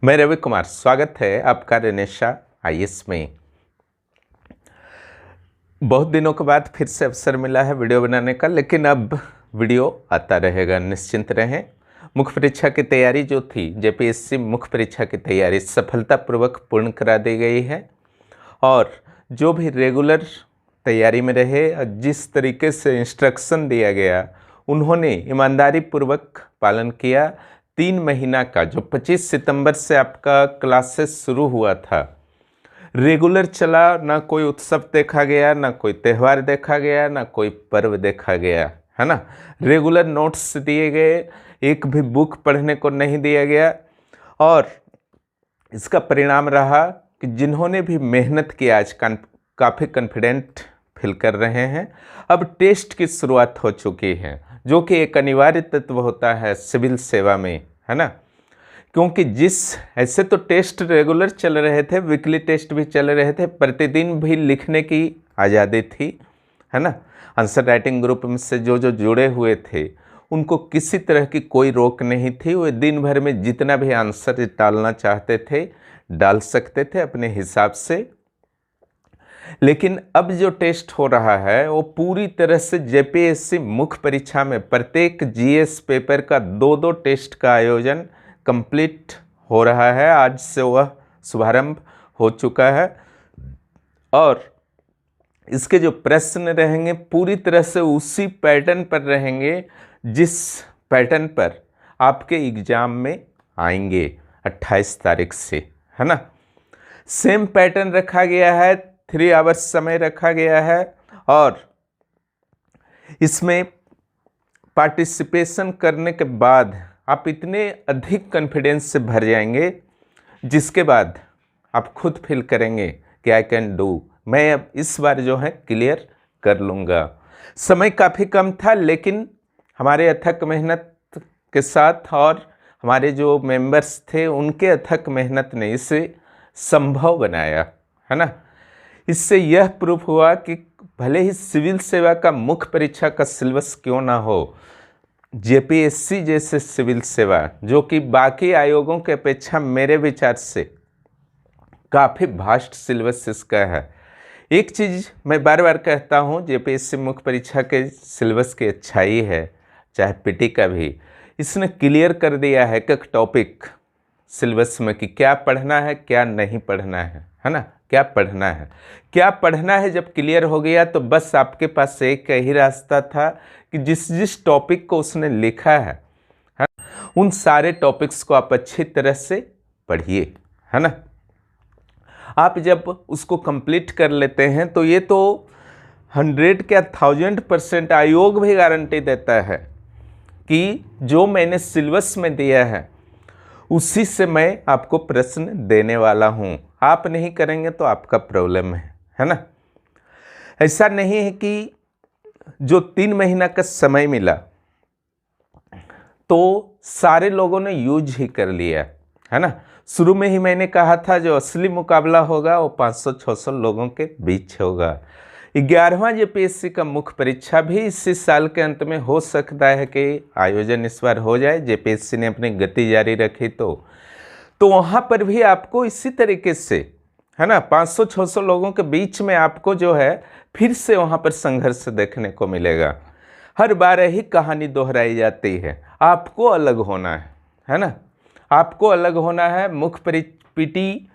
मैं रवि कुमार, स्वागत है आपका रेनेशा आईएएस में। बहुत दिनों के बाद फिर से अवसर मिला है वीडियो बनाने का, लेकिन अब वीडियो आता रहेगा, निश्चिंत रहें। मुख्य परीक्षा की तैयारी जो थी, जेपीएससी मुख्य परीक्षा की तैयारी सफलतापूर्वक पूर्ण करा दी गई है और जो भी रेगुलर तैयारी में रहे, जिस तरीके से इंस्ट्रक्शन दिया गया उन्होंने ईमानदारी पूर्वक पालन किया। 3 महीना का जो 25 सितंबर से आपका क्लासेस शुरू हुआ था, रेगुलर चला। ना कोई उत्सव देखा गया, ना कोई त्यौहार देखा गया, ना कोई पर्व देखा गया, है ना। रेगुलर नोट्स दिए गए, एक भी बुक पढ़ने को नहीं दिया गया और इसका परिणाम रहा कि जिन्होंने भी मेहनत की आज काफ़ी कॉन्फिडेंट फील कर रहे हैं। अब टेस्ट की शुरुआत हो चुकी है, जो कि एक अनिवार्य तत्व होता है सिविल सेवा में, है ना। क्योंकि ऐसे तो टेस्ट रेगुलर चल रहे थे, वीकली टेस्ट भी चल रहे थे, प्रतिदिन भी लिखने की आज़ादी थी, है ना। आंसर राइटिंग ग्रुप में से जो जुड़े हुए थे उनको किसी तरह की कोई रोक नहीं थी। वे दिन भर में जितना भी आंसर डालना चाहते थे डाल सकते थे अपने हिसाब से। लेकिन अब जो टेस्ट हो रहा है वो पूरी तरह से जेपीएससी मुख्य परीक्षा में प्रत्येक जीएस पेपर का 2-2 टेस्ट का आयोजन कंप्लीट हो रहा है। आज से वह शुभारंभ हो चुका है और इसके जो प्रश्न रहेंगे पूरी तरह से उसी पैटर्न पर रहेंगे जिस पैटर्न पर आपके एग्जाम में आएंगे 28 तारीख से, है ना। सेम पैटर्न रखा गया है, 3 आवर्स समय रखा गया है और इसमें पार्टिसिपेशन करने के बाद आप इतने अधिक कॉन्फिडेंस से भर जाएंगे जिसके बाद आप खुद फील करेंगे कि आई कैन डू, मैं अब इस बार जो है क्लियर कर लूँगा। समय काफ़ी कम था, लेकिन हमारे अथक मेहनत के साथ और हमारे जो मेंबर्स थे उनके अथक मेहनत ने इसे संभव बनाया, है ना। इससे यह प्रूफ हुआ कि भले ही सिविल सेवा का मुख्य परीक्षा का सिलेबस क्यों ना हो, जेपीएससी जैसे सिविल सेवा जो कि बाकी आयोगों के अपेक्षा मेरे विचार से काफ़ी वास्ट सिलेबस इसका है। एक चीज़ मैं बार बार कहता हूँ, जेपीएससी मुख्य परीक्षा के सिलेबस की अच्छाई है, चाहे पीटी का भी, इसने क्लियर कर दिया है कि टॉपिक सिलेबस में कि क्या पढ़ना है क्या नहीं पढ़ना है ना। क्या पढ़ना है, क्या पढ़ना है जब क्लियर हो गया तो बस आपके पास एक ही रास्ता था कि जिस टॉपिक को उसने लिखा है उन सारे टॉपिक्स को आप अच्छी तरह से पढ़िए, है ना। आप जब उसको कंप्लीट कर लेते हैं तो ये तो 100 क्या 1000% आयोग भी गारंटी देता है कि जो मैंने सिलेबस में दिया है उसी से मैं आपको प्रश्न देने वाला हूँ। आप नहीं करेंगे तो आपका प्रॉब्लम है ना। ऐसा नहीं है कि जो 3 महीना का समय मिला तो सारे लोगों ने यूज ही कर लिया, है ना। शुरू में ही मैंने कहा था जो असली मुकाबला होगा वो 500-600 लोगों के बीच होगा। 11वां जेपीएससी का मुख्य परीक्षा भी इसी साल के अंत में हो सकता है कि आयोजन इस बार हो जाए, जेपीएससी ने अपनी गति जारी रखी तो वहाँ पर भी आपको इसी तरीके से, है ना, 500-600 लोगों के बीच में आपको जो है फिर से वहाँ पर संघर्ष देखने को मिलेगा। हर बार यही कहानी दोहराई जाती है, आपको अलग होना है ना। आपको अलग होना है, मुख्य पीटी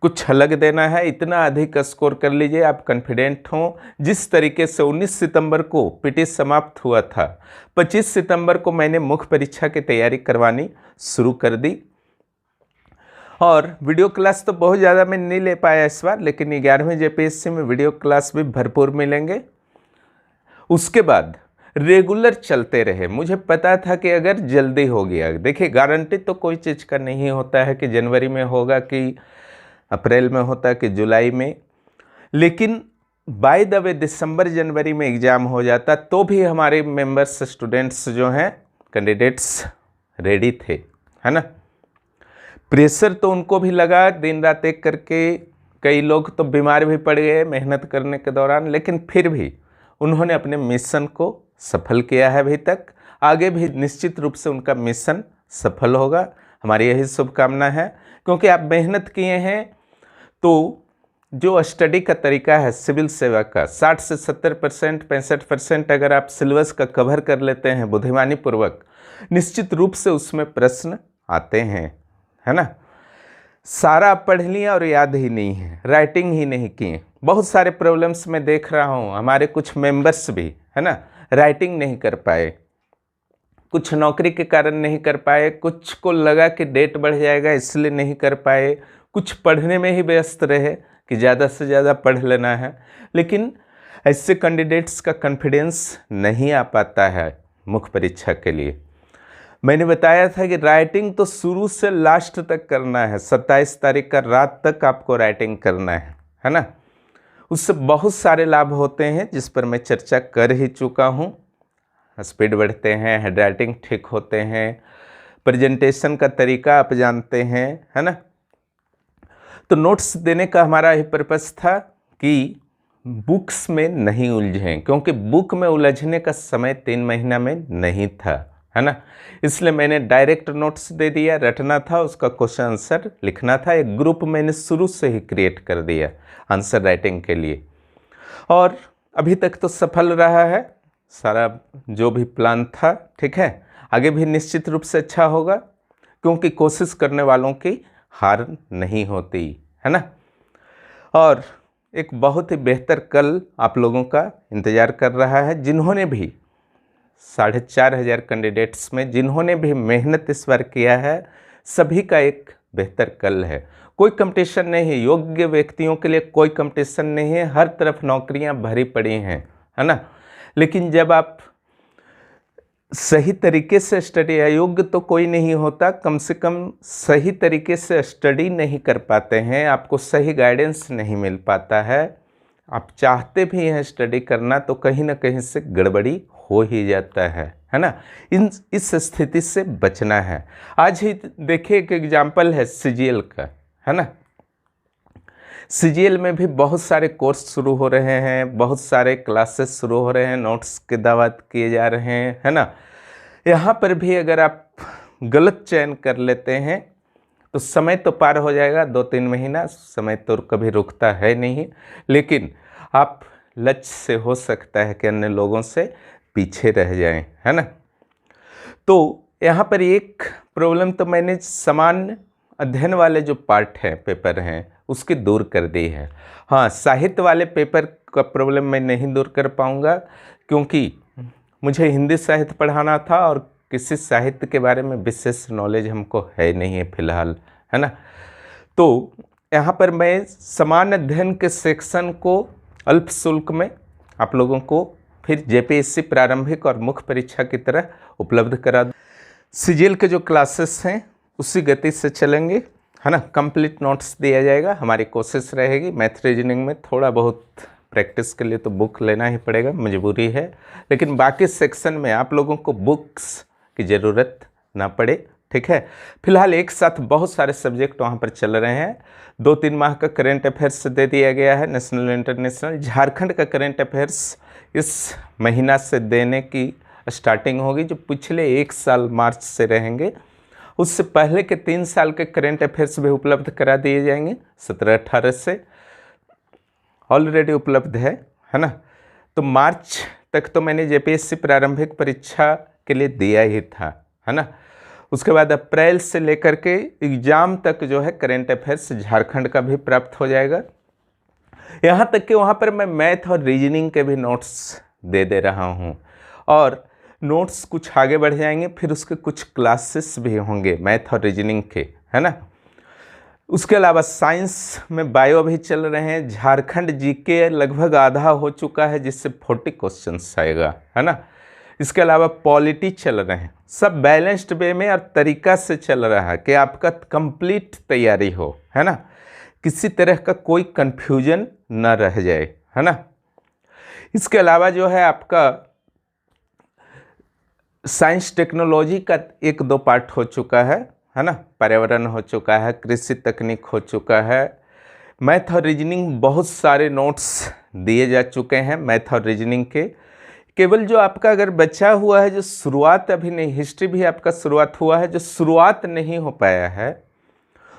कुछ अलग देना है, इतना अधिक स्कोर कर लीजिए आप कॉन्फिडेंट हों। जिस तरीके से 19 सितंबर को पीटी समाप्त हुआ था, 25 सितंबर को मैंने मुख्य परीक्षा की तैयारी करवानी शुरू कर दी और वीडियो क्लास तो बहुत ज़्यादा मैं नहीं ले पाया इस बार, लेकिन 11वीं जेपीएससी में वीडियो क्लास भी भरपूर मिलेंगे। उसके बाद रेगुलर चलते रहे। मुझे पता था कि अगर जल्दी हो गया, देखिए गारंटी तो कोई चीज़ का नहीं होता है कि जनवरी में होगा कि अप्रैल में होता है कि जुलाई में, लेकिन बाय द वे दिसंबर जनवरी में एग्ज़ाम हो जाता तो भी हमारे मेंबर्स स्टूडेंट्स जो हैं कैंडिडेट्स रेडी थे, है ना। प्रेशर तो उनको भी लगा, दिन रात एक करके कई लोग तो बीमार भी पड़ गए मेहनत करने के दौरान, लेकिन फिर भी उन्होंने अपने मिशन को सफल किया है अभी तक। आगे भी निश्चित रूप से उनका मिशन सफल होगा। हमारी यही शुभकामना है, क्योंकि आप मेहनत किए हैं। तो जो स्टडी का तरीका है सिविल सेवा का, 60 से 70%, 65% अगर आप सिलेबस का कवर कर लेते हैं बुद्धिमानी पूर्वक, निश्चित रूप से उसमें प्रश्न आते हैं, है ना। सारा पढ़ लिया और याद ही नहीं है, राइटिंग ही नहीं किए। बहुत सारे प्रॉब्लम्स में देख रहा हूँ, हमारे कुछ मेंबर्स भी, है ना, राइटिंग नहीं कर पाए, कुछ नौकरी के कारण नहीं कर पाए, कुछ को लगा कि डेट बढ़ जाएगा इसलिए नहीं कर पाए, कुछ पढ़ने में ही व्यस्त रहे कि ज़्यादा से ज़्यादा पढ़ लेना है। लेकिन ऐसे कैंडिडेट्स का कॉन्फिडेंस नहीं आ पाता है मुख्य परीक्षा के लिए। मैंने बताया था कि राइटिंग तो शुरू से लास्ट तक करना है, 27 तारीख का रात तक आपको राइटिंग करना है ना। उससे बहुत सारे लाभ होते हैं जिस पर मैं चर्चा कर ही चुका हूँ। स्पीड बढ़ते हैं, हैंडराइटिंग ठीक होते हैं, प्रेजेंटेशन का तरीका आप जानते हैं, है ना। तो नोट्स देने का हमारा यही पर्पस था कि बुक्स में नहीं उलझें, क्योंकि बुक में उलझने का समय 3 महीना में नहीं था, है ना। इसलिए मैंने डायरेक्ट नोट्स दे दिया, रटना था, उसका क्वेश्चन आंसर लिखना था। एक ग्रुप मैंने शुरू से ही क्रिएट कर दिया आंसर राइटिंग के लिए, और अभी तक तो सफल रहा है सारा जो भी प्लान था, ठीक है। आगे भी निश्चित रूप से अच्छा होगा, क्योंकि कोशिश करने वालों की हार नहीं होती, है ना। और एक बहुत ही बेहतर कल आप लोगों का इंतज़ार कर रहा है। जिन्होंने भी 4,500 कैंडिडेट्स में जिन्होंने भी मेहनत इस बार किया है, सभी का एक बेहतर कल है। कोई कंपटीशन नहीं है, योग्य व्यक्तियों के लिए कोई कंपटीशन नहीं है, हर तरफ नौकरियां भरी पड़ी हैं, है ना। लेकिन जब आप सही तरीके से स्टडी, अयोग्य तो कोई नहीं होता, कम से कम सही तरीके से स्टडी नहीं कर पाते हैं, आपको सही गाइडेंस नहीं मिल पाता है, आप चाहते भी हैं स्टडी करना तो कहीं ना कहीं से गड़बड़ी हो ही जाता है ना। इस स्थिति से बचना है। आज ही देखिए एक एग्जाम्पल है सीजीएल का, है ना। सीजीएल में भी बहुत सारे कोर्स शुरू हो रहे हैं, बहुत सारे क्लासेस शुरू हो रहे हैं, नोट्स के दावत किए जा रहे हैं, है ना। यहाँ पर भी अगर आप गलत चयन कर लेते हैं तो समय तो पार हो जाएगा, 2-3 महीना, समय तो कभी रुकता है नहीं, लेकिन आप लक्ष्य से हो सकता है कि अन्य लोगों से पीछे रह जाएं, है ना। तो यहाँ पर एक प्रॉब्लम तो मैंने सामान्य अध्ययन वाले जो पार्ट हैं, पेपर हैं, उसकी दूर कर दी है। हाँ, साहित्य वाले पेपर का प्रॉब्लम मैं नहीं दूर कर पाऊँगा, क्योंकि मुझे हिंदी साहित्य पढ़ाना था और किसी साहित्य के बारे में विशेष नॉलेज हमको है नहीं है फिलहाल, है ना। तो यहाँ पर मैं समान अध्ययन के सेक्शन को अल्प शुल्क में आप लोगों को फिर जेपीएससी प्रारंभिक और मुख्य परीक्षा की तरह उपलब्ध करा। सीजीएल के जो क्लासेस हैं उसी गति से चलेंगे, है ना। कंप्लीट नोट्स दिया जाएगा, हमारी कोशिश रहेगी। मैथ रीजनिंग में थोड़ा बहुत प्रैक्टिस के लिए तो बुक लेना ही पड़ेगा, मजबूरी है, लेकिन बाकी सेक्शन में आप लोगों को बुक्स की ज़रूरत ना पड़े, ठीक है। फिलहाल एक साथ बहुत सारे सब्जेक्ट वहाँ पर चल रहे हैं। 2-3 माह का करेंट अफेयर्स दे दिया गया है, नेशनल इंटरनेशनल। झारखंड का करेंट अफेयर्स इस महीना से देने की स्टार्टिंग होगी, जो पिछले 1 साल मार्च से रहेंगे। उससे पहले के 3 साल के करेंट अफेयर्स भी उपलब्ध करा दिए जाएंगे 17-18 से, ऑलरेडी उपलब्ध है ना। तो मार्च तक तो मैंने जेपीएससी प्रारंभिक परीक्षा के लिए दिया ही था, है ना। उसके बाद अप्रैल से लेकर के एग्ज़ाम तक जो है करेंट अफेयर्स झारखंड का भी प्राप्त हो जाएगा। यहाँ तक कि वहाँ पर मैं मैथ और रीजनिंग के भी नोट्स दे रहा हूँ, और नोट्स कुछ आगे बढ़ जाएंगे, फिर उसके कुछ क्लासेस भी होंगे मैथ और रीजनिंग के, है ना। उसके अलावा साइंस में बायो भी चल रहे हैं। झारखंड जीके लगभग आधा हो चुका है, जिससे 40 क्वेश्चंस आएगा, है ना। इसके अलावा पॉलिटी चल रहे हैं। सब बैलेंस्ड वे में और तरीका से चल रहा है कि आपका कंप्लीट तैयारी हो, है ना, किसी तरह का कोई कन्फ्यूजन न रह जाए, है ना। इसके अलावा जो है आपका साइंस टेक्नोलॉजी का 1-2 पार्ट हो चुका है ना। पर्यावरण हो चुका है, कृषि तकनीक हो चुका है। मैथ और रीजनिंग बहुत सारे नोट्स दिए जा चुके हैं मैथ और रीजनिंग के। केवल जो आपका अगर बचा हुआ है, जो शुरुआत अभी नहीं, हिस्ट्री भी आपका शुरुआत हुआ है, जो शुरुआत नहीं हो पाया है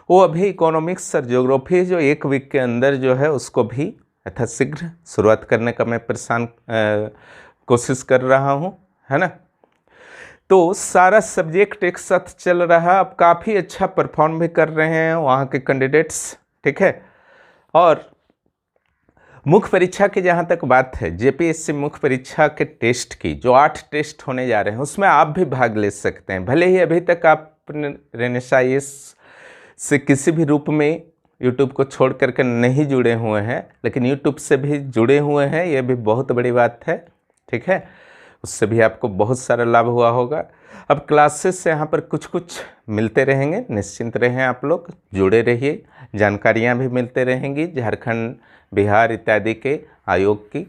वो अभी इकोनॉमिक्स और ज्योग्राफी जो 1 वीक के अंदर जो है उसको भी यथाशीघ्र शुरुआत करने का मैं कोशिश कर रहा हूँ, है ना। तो सारा सब्जेक्ट एक साथ चल रहा है, अब काफ़ी अच्छा परफॉर्म भी कर रहे हैं वहाँ के कैंडिडेट्स, ठीक है। और मुख्य परीक्षा की जहाँ तक बात है, जेपीएससी मुख्य परीक्षा के टेस्ट की जो 8 टेस्ट होने जा रहे हैं उसमें आप भी भाग ले सकते हैं। भले ही अभी तक आप रेनेसां IAS से किसी भी रूप में यूट्यूब को छोड़ करके नहीं जुड़े हुए हैं, लेकिन यूट्यूब से भी जुड़े हुए हैं, ये भी बहुत बड़ी बात है, ठीक है। उससे भी आपको बहुत सारा लाभ हुआ होगा। अब क्लासेस से यहाँ पर कुछ कुछ मिलते रहेंगे, निश्चिंत रहें, आप लोग जुड़े रहिए, जानकारियाँ भी मिलते रहेंगी झारखंड, बिहार इत्यादि के आयोग की।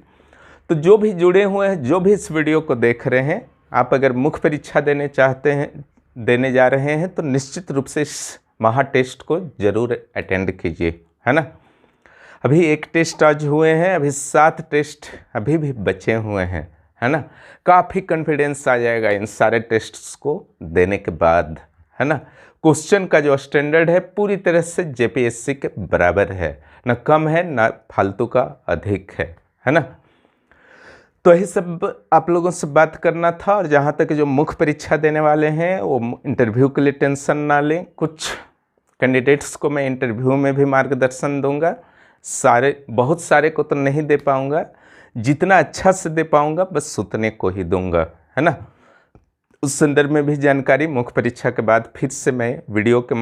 तो जो भी जुड़े हुए हैं, जो भी इस वीडियो को देख रहे हैं, आप अगर मुख्य परीक्षा देने चाहते हैं, देने जा रहे हैं, तो निश्चित रूप से इस महा टेस्ट को ज़रूर अटेंड कीजिए, है ना। अभी 1 टेस्ट आज हुए हैं, अभी 7 टेस्ट अभी भी बचे हुए हैं, है ना। काफ़ी कॉन्फिडेंस आ जाएगा इन सारे टेस्ट्स को देने के बाद, है ना। क्वेश्चन का जो स्टैंडर्ड है पूरी तरह से जेपीएससी के बराबर है, न कम है न फालतू का अधिक है ना। तो यही सब आप लोगों से बात करना था। और जहाँ तक जो मुख्य परीक्षा देने वाले हैं वो इंटरव्यू के लिए टेंशन ना लें। कुछ कैंडिडेट्स को मैं इंटरव्यू में भी मार्गदर्शन दूंगा, बहुत सारे को तो नहीं दे पाऊंगा, जितना अच्छा से दे पाऊंगा बस उतने को ही दूंगा, है ना। उस संदर्भ में भी जानकारी मुख्य परीक्षा के बाद फिर से मैं वीडियो के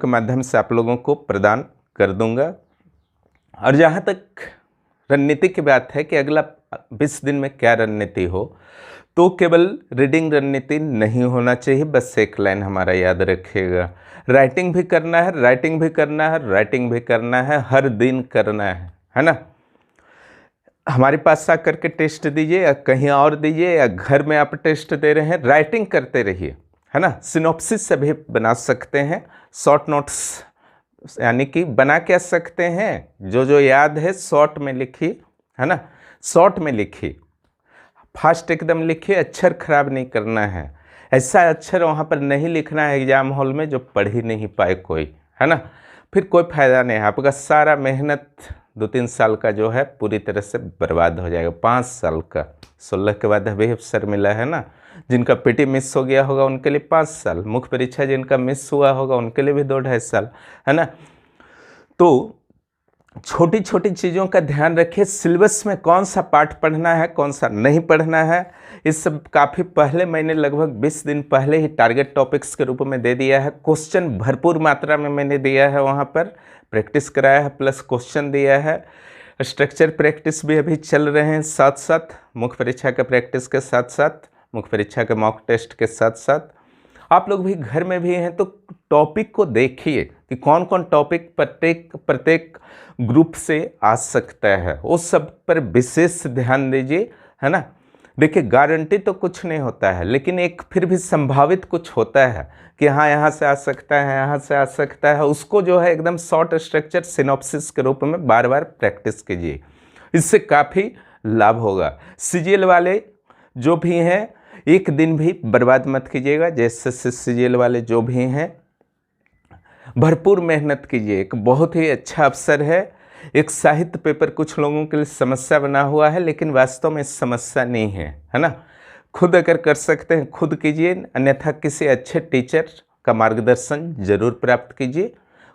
माध्यम से आप लोगों को प्रदान कर दूंगा। और जहाँ तक रणनीति की बात है कि अगला 20 दिन में क्या रणनीति हो, तो केवल रीडिंग रणनीति नहीं होना चाहिए, बस एक लाइन हमारा याद रखिएगा, राइटिंग भी करना है, राइटिंग भी करना है, राइटिंग भी करना है, हर दिन करना है ना। हमारे पास आकर के टेस्ट दीजिए या कहीं और दीजिए या घर में आप टेस्ट दे रहे हैं, राइटिंग करते रहिए, है ना। सिनॉप्सिस से भी बना सकते हैं, शॉर्ट नोट्स यानी कि बना क्या सकते हैं, जो याद है शॉर्ट में लिखिए, है ना। शॉर्ट में लिखिए, फास्ट एकदम लिखिए, अक्षर खराब नहीं करना है। ऐसा अक्षर वहाँ पर नहीं लिखना है एग्जाम हॉल में जो पढ़ ही नहीं पाए कोई, है ना। फिर कोई फायदा नहीं है, आपका सारा मेहनत 2-3 साल का जो है पूरी तरह से बर्बाद हो जाएगा। 5 साल का, 16 के बाद अभी अवसर मिला है ना। जिनका पीटी मिस हो गया होगा उनके लिए 5 साल, मुख्य परीक्षा जिनका मिस हुआ होगा उनके लिए भी 2-2.5 साल, है ना। तो छोटी छोटी चीज़ों का ध्यान रखिए, सिलेबस में कौन सा पाठ पढ़ना है, कौन सा नहीं पढ़ना है, इस सब काफ़ी पहले मैंने लगभग 20 दिन पहले ही टारगेट टॉपिक्स के रूप में दे दिया है। क्वेश्चन भरपूर मात्रा में मैंने दिया है, वहाँ पर प्रैक्टिस कराया है, प्लस क्वेश्चन दिया है। स्ट्रक्चर प्रैक्टिस भी अभी चल रहे हैं साथ साथ, मुख्य परीक्षा के प्रैक्टिस के साथ साथ, मुख्य परीक्षा के मॉक टेस्ट के साथ साथ। आप लोग भी घर में भी हैं तो टॉपिक को देखिए कि कौन कौन टॉपिक प्रत्येक ग्रुप से आ सकता है, उस सब पर विशेष ध्यान दीजिए, है ना। देखिए गारंटी तो कुछ नहीं होता है, लेकिन एक फिर भी संभावित कुछ होता है कि हाँ यहाँ से आ सकता है, यहाँ से आ सकता है, उसको जो है एकदम शॉर्ट स्ट्रक्चर सिनॉप्सिस के रूप में बार बार प्रैक्टिस कीजिए, इससे काफ़ी लाभ होगा। सीजीएल वाले जो भी हैं एक दिन भी बर्बाद मत कीजिएगा, जैसे सीजीएल वाले जो भी हैं भरपूर मेहनत कीजिए। एक बहुत ही अच्छा अवसर है। एक साहित्य पेपर कुछ लोगों के लिए समस्या बना हुआ है, लेकिन वास्तव में समस्या नहीं है ना। खुद अगर कर सकते हैं खुद कीजिए, अन्यथा किसी अच्छे टीचर का मार्गदर्शन जरूर प्राप्त कीजिए,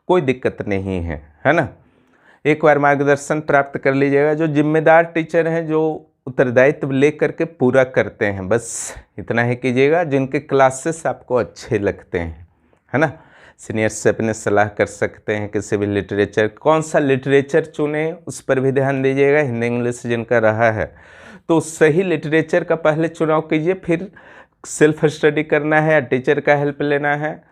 कोई दिक्कत नहीं है ना। एक बार मार्गदर्शन प्राप्त कर लीजिएगा, जो जिम्मेदार टीचर हैं जो उत्तरदायित्व लेकर के पूरा करते हैं, बस इतना ही कीजिएगा। जिनके क्लासेस आपको अच्छे लगते हैं, है ना, सीनियर से अपने सलाह कर सकते हैं। किसी भी लिटरेचर, कौन सा लिटरेचर चुने उस पर भी ध्यान दीजिएगा। हिंदी इंग्लिश जिनका रहा है तो सही लिटरेचर का पहले चुनाव कीजिए, फिर सेल्फ स्टडी करना है या टीचर का हेल्प लेना है।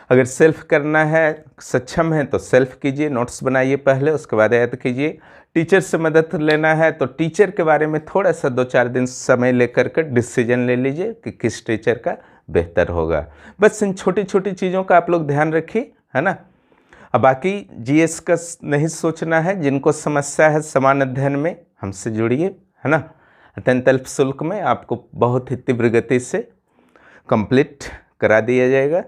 अगर सेल्फ करना है, सक्षम है तो सेल्फ कीजिए, नोट्स बनाइए पहले, उसके बाद याद कीजिए। टीचर से मदद लेना है तो टीचर के बारे में थोड़ा सा 2-4 दिन समय लेकर के डिसीजन ले लीजिए कि किस टीचर का बेहतर होगा। बस इन छोटी छोटी चीज़ों का आप लोग ध्यान रखिए, है ना। अब बाकी जीएस का नहीं सोचना है। जिनको समस्या है समान अध्ययन में, हमसे जुड़िए, है ना। अत्यंत अल्प शुल्क में आपको बहुत ही तीव्र गति से कंप्लीट करा दिया जाएगा।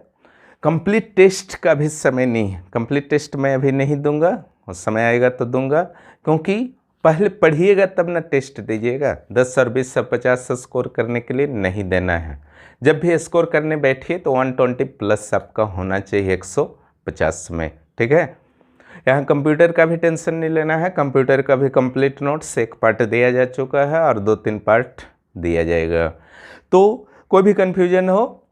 कंप्लीट टेस्ट का भी समय नहीं है, कंप्लीट टेस्ट मैं अभी नहीं दूंगा, और समय आएगा तो दूंगा, क्योंकि पहले पढ़िएगा तब ना टेस्ट दीजिएगा। 10 और 20 और 50 स्कोर करने के लिए नहीं देना है। जब भी स्कोर करने बैठिए तो 120 प्लस आपका होना चाहिए 150 में, ठीक है। यहाँ कंप्यूटर का भी टेंशन नहीं लेना है, कंप्यूटर का भी कंप्लीट नोट्स एक पार्ट दिया जा चुका है और 2-3 पार्ट दिया जाएगा। तो कोई भी कन्फ्यूजन हो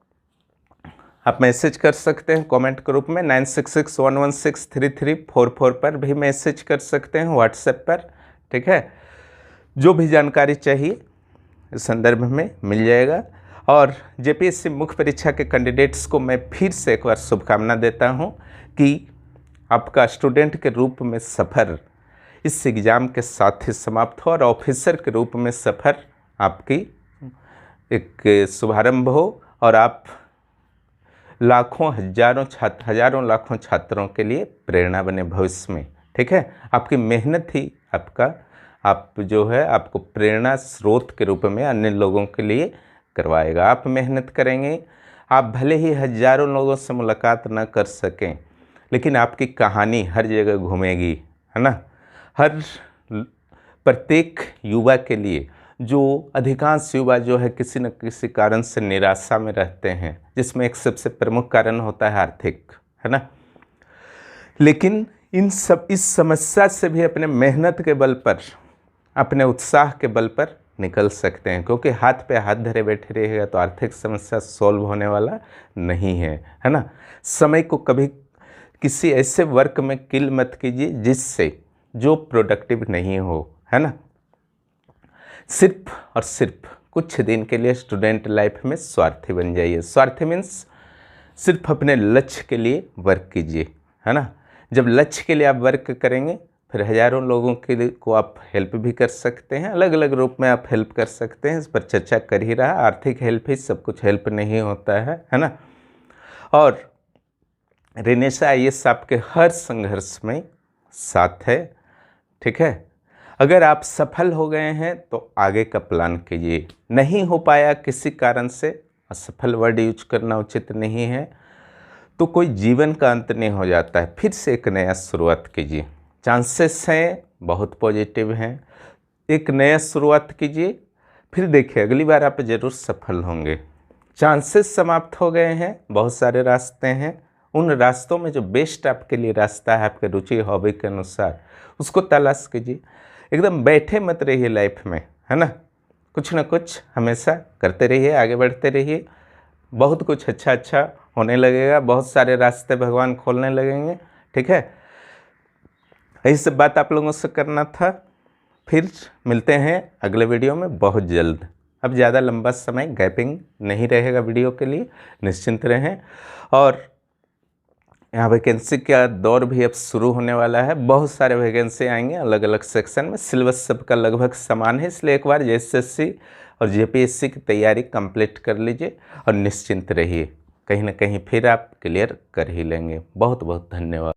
आप मैसेज कर सकते हैं कमेंट ग्रुप में, 9661163344 पर भी मैसेज कर सकते हैं व्हाट्सएप पर, ठीक है। जो भी जानकारी चाहिए इस संदर्भ में मिल जाएगा। और जेपीएससी मुख्य परीक्षा के कैंडिडेट्स को मैं फिर से एक बार शुभकामना देता हूं कि आपका स्टूडेंट के रूप में सफ़र इस एग्ज़ाम के साथ ही समाप्त हो और ऑफिसर के रूप में सफ़र आपकी एक शुभारंभ हो और आप लाखों हजारों लाखों छात्रों के लिए प्रेरणा बने भविष्य में, ठीक है। आपकी मेहनत ही आप जो है आपको प्रेरणा स्रोत के रूप में अन्य लोगों के लिए करवाएगा। आप मेहनत करेंगे, आप भले ही हजारों लोगों से मुलाकात न कर सकें, लेकिन आपकी कहानी हर जगह घूमेगी, है ना। हर प्रत्येक युवा के लिए, जो अधिकांश युवा जो है किसी न किसी कारण से निराशा में रहते हैं, जिसमें एक सबसे प्रमुख कारण होता है आर्थिक, है ना। लेकिन इस समस्या से भी अपने मेहनत के बल पर, अपने उत्साह के बल पर निकल सकते हैं, क्योंकि हाथ पे हाथ धरे बैठे रहिएगा तो आर्थिक समस्या सॉल्व होने वाला नहीं है, है ना। समय को कभी किसी ऐसे वर्क में किल मत कीजिए जिससे जो प्रोडक्टिव नहीं हो, है ना। सिर्फ और सिर्फ कुछ दिन के लिए स्टूडेंट लाइफ में स्वार्थी बन जाइए। स्वार्थी मीन्स सिर्फ अपने लक्ष्य के लिए वर्क कीजिए, है ना। जब लक्ष्य के लिए आप वर्क करेंगे फिर हजारों लोगों के लिए को आप हेल्प भी कर सकते हैं, अलग अलग रूप में आप हेल्प कर सकते हैं। इस पर चर्चा कर ही रहा, आर्थिक हेल्प ही सब कुछ हेल्प नहीं होता है ना। और रेनेसा आईएएस आपके हर संघर्ष में साथ है, ठीक है। अगर आप सफल हो गए हैं तो आगे का प्लान कीजिए, नहीं हो पाया किसी कारण से, असफल वर्ड यूज करना उचित नहीं है, तो कोई जीवन का अंत नहीं हो जाता है, फिर से एक नया शुरुआत कीजिए। चांसेस हैं बहुत पॉजिटिव हैं, एक नया शुरुआत कीजिए, फिर देखिए अगली बार आप ज़रूर सफल होंगे। चांसेस समाप्त हो गए हैं, बहुत सारे रास्ते हैं, उन रास्तों में जो बेस्ट आपके लिए रास्ता है आपके रुचि हॉबी के अनुसार उसको तलाश कीजिए। एकदम बैठे मत रहिए लाइफ में, है ना। कुछ ना कुछ हमेशा करते रहिए, आगे बढ़ते रहिए, बहुत कुछ अच्छा होने लगेगा, बहुत सारे रास्ते भगवान खोलने लगेंगे, ठीक है। यही सब बात आप लोगों से करना था। फिर मिलते हैं अगले वीडियो में बहुत जल्द। अब ज़्यादा लंबा समय गैपिंग नहीं रहेगा वीडियो के लिए, निश्चिंत रहें। और यहाँ वैकेंसी का दौर भी अब शुरू होने वाला है, बहुत सारे वैकेंसी आएंगे अलग अलग सेक्शन में। सिलेबस सबका लगभग समान है, इसलिए एक बार एसएससी और जेपीएससी की तैयारी कंप्लीट कर लीजिए और निश्चिंत रहिए, कहीं ना कहीं फिर आप क्लियर कर ही लेंगे। बहुत बहुत धन्यवाद।